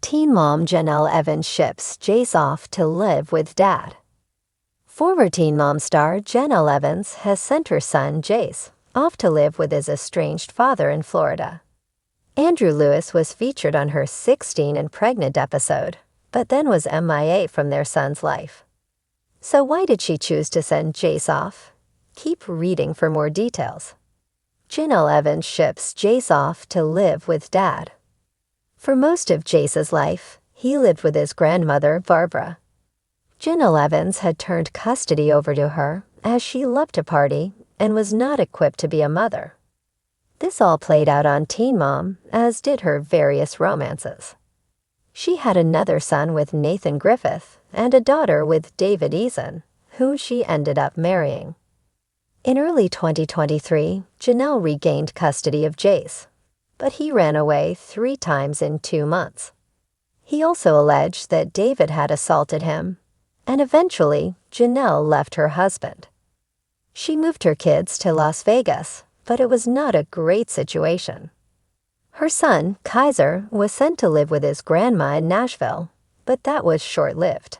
Teen mom Jenelle Evans ships Jace off to live with dad. Former Teen Mom star Jenelle Evans has sent her son Jace off to live with his estranged father in Florida. Andrew Lewis was featured on her 16 and Pregnant episode, but then was MIA from their son's life. So why did she choose to send Jace off? Keep reading for more details. Jenelle Evans ships Jace off to live with dad. For most of Jace's life, he lived with his grandmother, Barbara. Jenelle Evans had turned custody over to her as she loved to party and was not equipped to be a mother. This all played out on Teen Mom, as did her various romances. She had another son with Nathan Griffith and a daughter with David Eason, who she ended up marrying. In early 2023, Jenelle regained custody of Jace, but he ran away 3 times in 2 months. He also alleged that David had assaulted him, and eventually Jenelle left her husband. She moved her kids to Las Vegas, but it was not a great situation. Her son, Kaiser, was sent to live with his grandma in Nashville, but that was short-lived.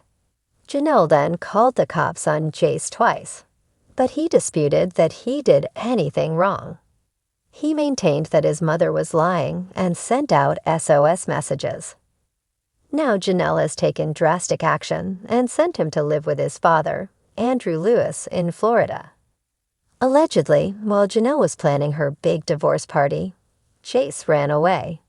Jenelle then called the cops on Jace twice, but he disputed that he did anything wrong. He maintained that his mother was lying and sent out SOS messages. Now Jenelle has taken drastic action and sent him to live with his father, Andrew Lewis, in Florida. Allegedly, while Jenelle was planning her big divorce party, Jace ran away.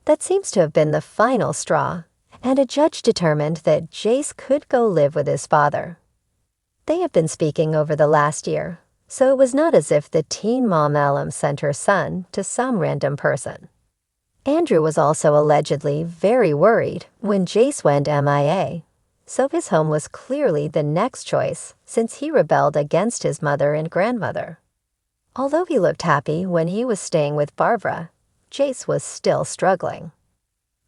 That seems to have been the final straw, and a judge determined that Jace could go live with his father. They have been speaking over the last year, so it was not as if the Teen Mom alum sent her son to some random person. Andrew was also allegedly very worried when Jace went MIA, so his home was clearly the next choice since he rebelled against his mother and grandmother. Although he looked happy when he was staying with Barbara, Jace was still struggling.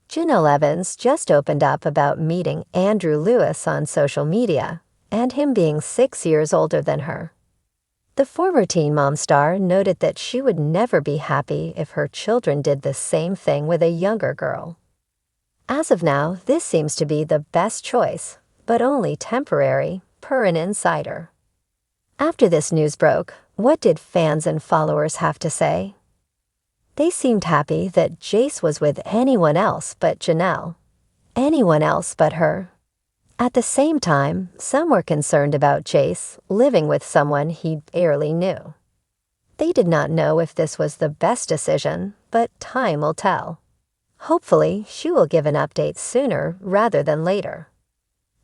Jenelle Evans just opened up about meeting Andrew Lewis on social media and him being 6 years older than her. The former Teen Mom star noted that she would never be happy if her children did the same thing with a younger girl. As of now, this seems to be the best choice, but only temporary, per an insider. After this news broke, what did fans and followers have to say? They seemed happy that Jace was with anyone else but Jenelle. Anyone else but her. At the same time, some were concerned about Jace living with someone he barely knew. They did not know if this was the best decision, but time will tell. Hopefully, she will give an update sooner rather than later.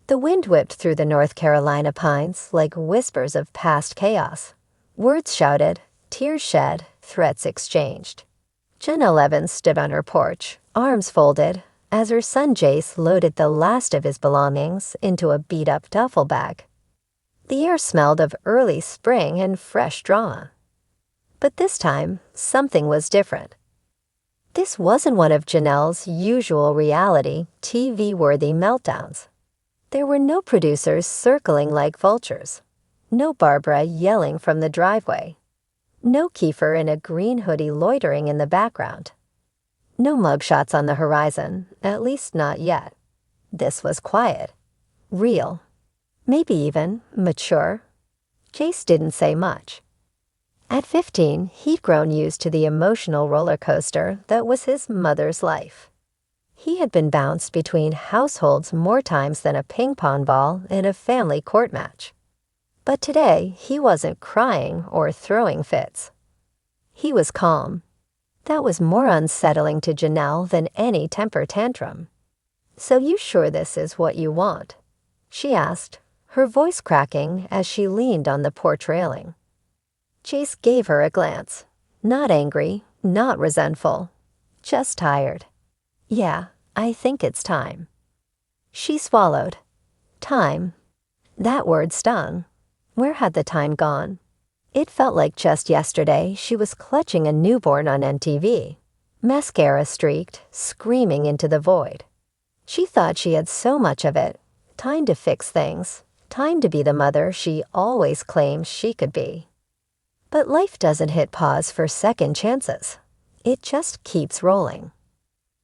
The wind whipped through the North Carolina pines like whispers of past chaos. Words shouted, tears shed, threats exchanged. Jenelle Evans stood on her porch, arms folded, as her son Jace loaded the last of his belongings into a beat-up duffel bag. The air smelled of early spring and fresh drama. But this time, something was different. This wasn't one of Jenelle's usual reality, TV-worthy meltdowns. There were no producers circling like vultures, no Barbara yelling from the driveway, no Kiefer in a green hoodie loitering in the background. No mugshots on the horizon, at least not yet. This was quiet, real, maybe even mature. Jace didn't say much. At 15, he'd grown used to the emotional roller coaster that was his mother's life. He had been bounced between households more times than a ping pong ball in a family court match. But today, he wasn't crying or throwing fits. He was calm. That was more unsettling to Jenelle than any temper tantrum. "So you sure this is what you want?" she asked, her voice cracking as she leaned on the porch railing. Jace gave her a glance. Not angry, not resentful, just tired. "Yeah, I think it's time." She swallowed. Time. That word stung. Where had the time gone? It felt like just yesterday she was clutching a newborn on MTV, mascara streaked, screaming into the void. She thought she had so much of it, time to fix things, time to be the mother she always claimed she could be. But life doesn't hit pause for second chances. It just keeps rolling.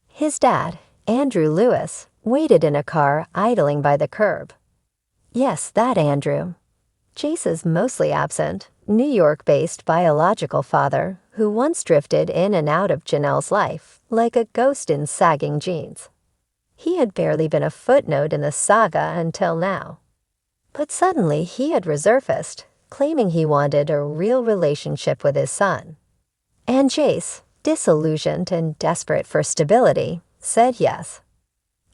His dad, Andrew Lewis, waited in a car idling by the curb. Yes, that Andrew. Jace's mostly absent, New York-based biological father who once drifted in and out of Jenelle's life like a ghost in sagging jeans. He had barely been a footnote in the saga until now. But suddenly he had resurfaced, claiming he wanted a real relationship with his son. And Jace, disillusioned and desperate for stability, said yes.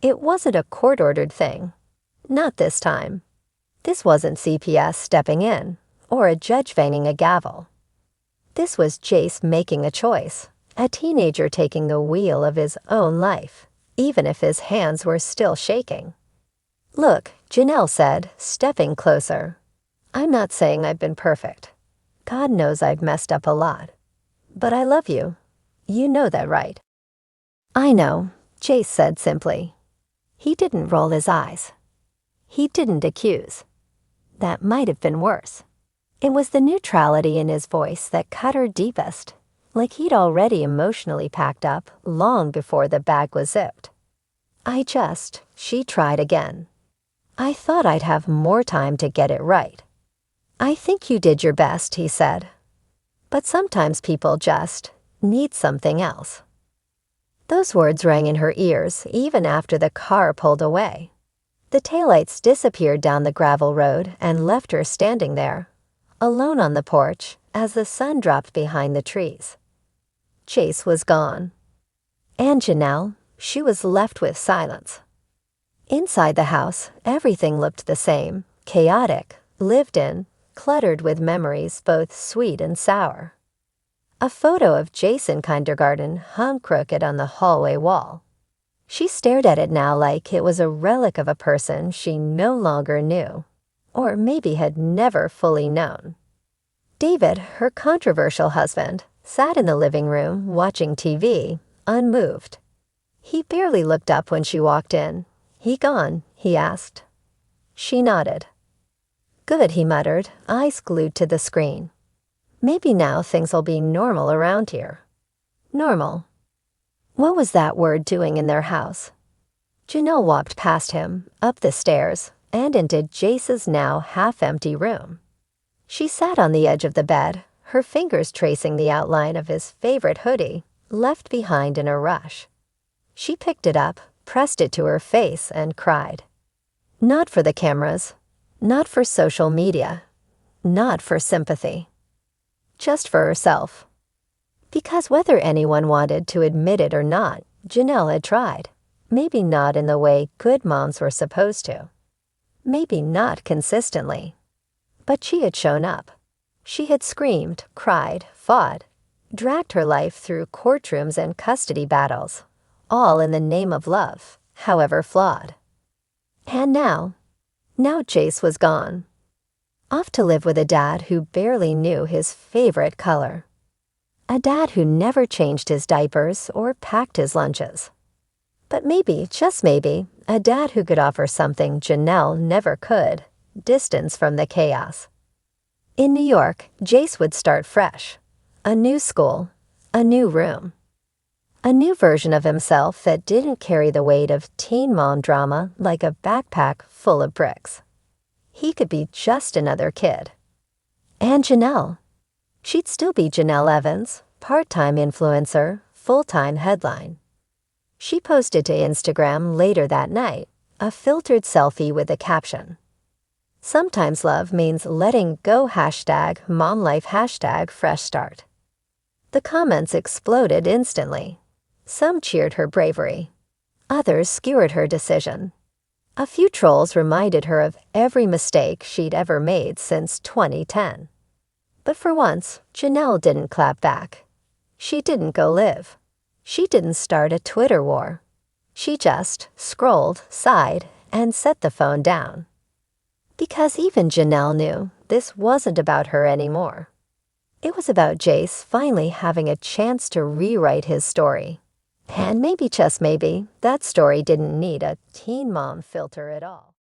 It wasn't a court-ordered thing. Not this time. This wasn't CPS stepping in, or a judge banging a gavel. This was Jace making a choice, a teenager taking the wheel of his own life, even if his hands were still shaking. Look, Jenelle said, stepping closer. I'm not saying I've been perfect. God knows I've messed up a lot. But I love you. You know that, right? I know, Jace said simply. He didn't roll his eyes. He didn't accuse. That might have been worse. It was the neutrality in his voice that cut her deepest, like he'd already emotionally packed up long before the bag was zipped. She tried again. I thought I'd have more time to get it right. I think you did your best, he said. But sometimes people just need something else. Those words rang in her ears even after the car pulled away. The taillights disappeared down the gravel road and left her standing there, alone on the porch as the sun dropped behind the trees. Jace was gone. And Jenelle, she was left with silence. Inside the house, everything looked the same, chaotic, lived in, cluttered with memories both sweet and sour. A photo of Jace in kindergarten hung crooked on the hallway wall. She stared at it now like it was a relic of a person she no longer knew, or maybe had never fully known. David, her controversial husband, sat in the living room watching TV, unmoved. He barely looked up when she walked in. "He gone?" he asked. She nodded. "Good," he muttered, eyes glued to the screen. "Maybe now things'll be normal around here." Normal. What was that word doing in their house? Jenelle walked past him, up the stairs, and into Jace's now half-empty room. She sat on the edge of the bed, her fingers tracing the outline of his favorite hoodie, left behind in a rush. She picked it up, pressed it to her face, and cried. Not for the cameras, not for social media, not for sympathy. Just for herself. Because whether anyone wanted to admit it or not, Jenelle had tried. Maybe not in the way good moms were supposed to. Maybe not consistently. But she had shown up. She had screamed, cried, fought, dragged her life through courtrooms and custody battles, all in the name of love, however flawed. And now Jace was gone. Off to live with a dad who barely knew his favorite color. A dad who never changed his diapers or packed his lunches. But maybe, just maybe, a dad who could offer something Jenelle never could, distance from the chaos. In New York, Jace would start fresh. A new school, a new room. A new version of himself that didn't carry the weight of teen mom drama like a backpack full of bricks. He could be just another kid. And Jenelle. She'd still be Jenelle Evans, part-time influencer, full-time headline. She posted to Instagram later that night, a filtered selfie with a caption. Sometimes love means letting go #momlife #fresh start. The comments exploded instantly. Some cheered her bravery. Others skewered her decision. A few trolls reminded her of every mistake she'd ever made since 2010. But for once, Jenelle didn't clap back. She didn't go live. She didn't start a Twitter war. She just scrolled, sighed, and set the phone down. Because even Jenelle knew this wasn't about her anymore. It was about Jace finally having a chance to rewrite his story. And maybe, just maybe, that story didn't need a teen mom filter at all.